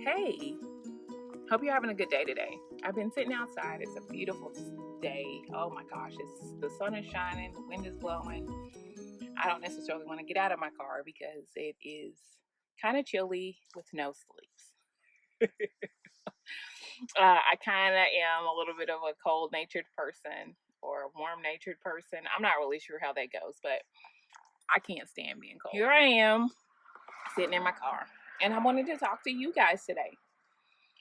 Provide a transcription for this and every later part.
Hey, hope you're having a good day today. I've been sitting outside. It's a beautiful day. Oh my gosh, the sun is shining, the wind is blowing. I don't necessarily want to get out of my car because it is kind of chilly with no sleeps. I kind of am a little bit of a cold natured person or a warm natured person. I'm not really sure how that goes, but I can't stand being cold. Here I am sitting in my car, and I wanted to talk to you guys today.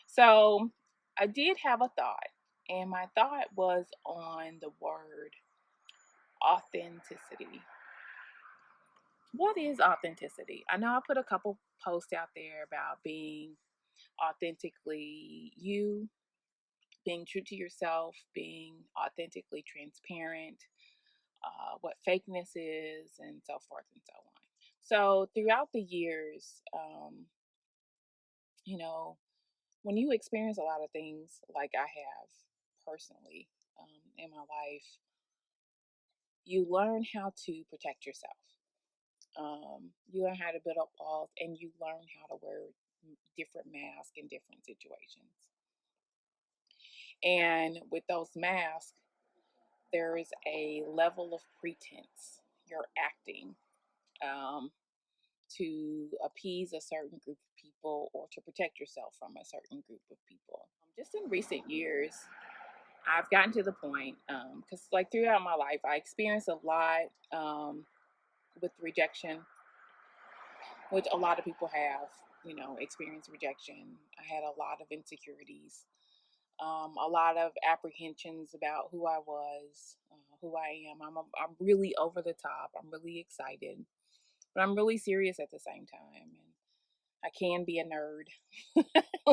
So I did have a thought, and my thought was on the word authenticity. What is authenticity? I know I put a couple posts out there about being authentically you, being true to yourself, being authentically transparent, what fakeness is, and so forth and so on. So throughout the years, you know, when you experience a lot of things like I have personally in my life, you learn how to protect yourself. You learn how to build up walls, and you learn how to wear different masks in different situations. And with those masks, there is a level of pretense. You're acting um, to appease a certain group of people or to protect yourself from a certain group of people. Just in recent years, I've gotten to the point, because like throughout my life, I experienced a lot with rejection, which a lot of people have, experienced rejection. I had a lot of insecurities, a lot of apprehensions about who I was, who I am. I'm really over the top. I'm really excited, but I'm really serious at the same time. And I can be a nerd,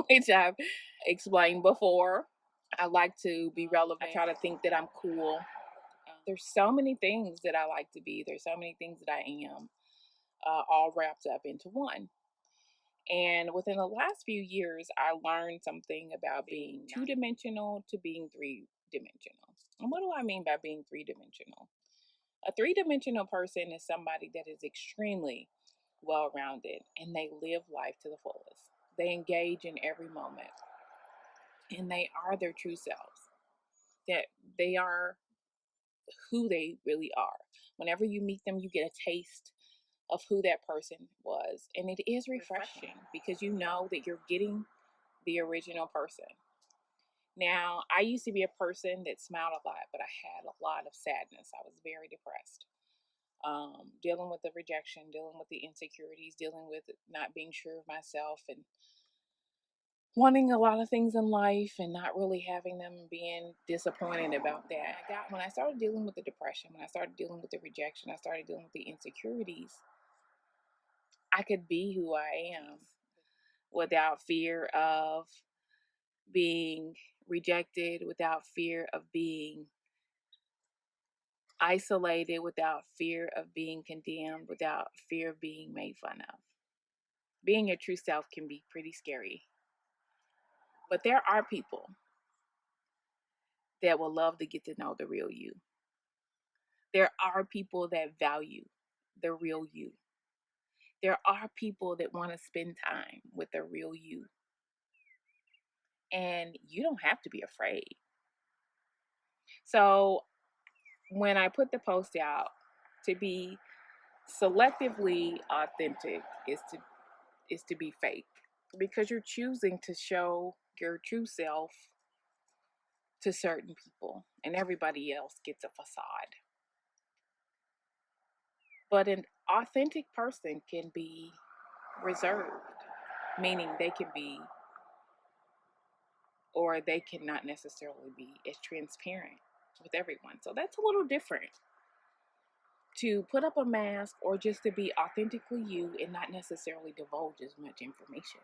which I've explained before. I like to be relevant. I try to think that I'm cool. There's so many things that I like to be. There's so many things that I am, all wrapped up into one. And within the last few years, I learned something about being two-dimensional to being three-dimensional. And what do I mean by being three-dimensional? A three-dimensional person is somebody that is extremely well-rounded and they live life to the fullest. They engage in every moment and they are their true selves. That they are who they really are. Whenever you meet them, you get a taste of who that person was. And it is refreshing because you know that you're getting the original person. Now, I used to be a person that smiled a lot, but I had a lot of sadness. I was very depressed. Dealing with the rejection, dealing with the insecurities, dealing with not being sure of myself, and wanting a lot of things in life and not really having them, being disappointed about that. When I started dealing with the depression, when I started dealing with the rejection, I started dealing with the insecurities, I could be who I am without fear of being rejected, without fear of being isolated, without fear of being condemned, without fear of being made fun of. Being your true self can be pretty scary. But there are people that will love to get to know the real you. There are people that value the real you. There are people that want to spend time with the real you. And you don't have to be afraid. So when I put the post out, to be selectively authentic is to be fake, because you're choosing to show your true self to certain people and everybody else gets a facade. But an authentic person can be reserved, meaning they can be, or they cannot necessarily be as transparent with everyone. So that's a little different. To put up a mask or just to be authentically you and not necessarily divulge as much information.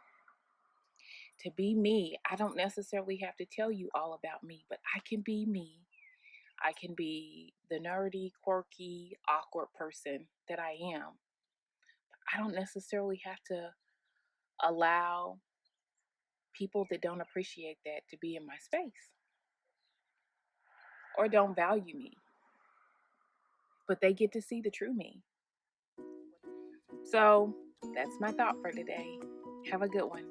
To be me, I don't necessarily have to tell you all about me, but I can be me. I can be the nerdy, quirky, awkward person that I am. I don't necessarily have to allow people that don't appreciate that to be in my space or don't value me, but they get to see the true me. So that's my thought for today. Have a good one.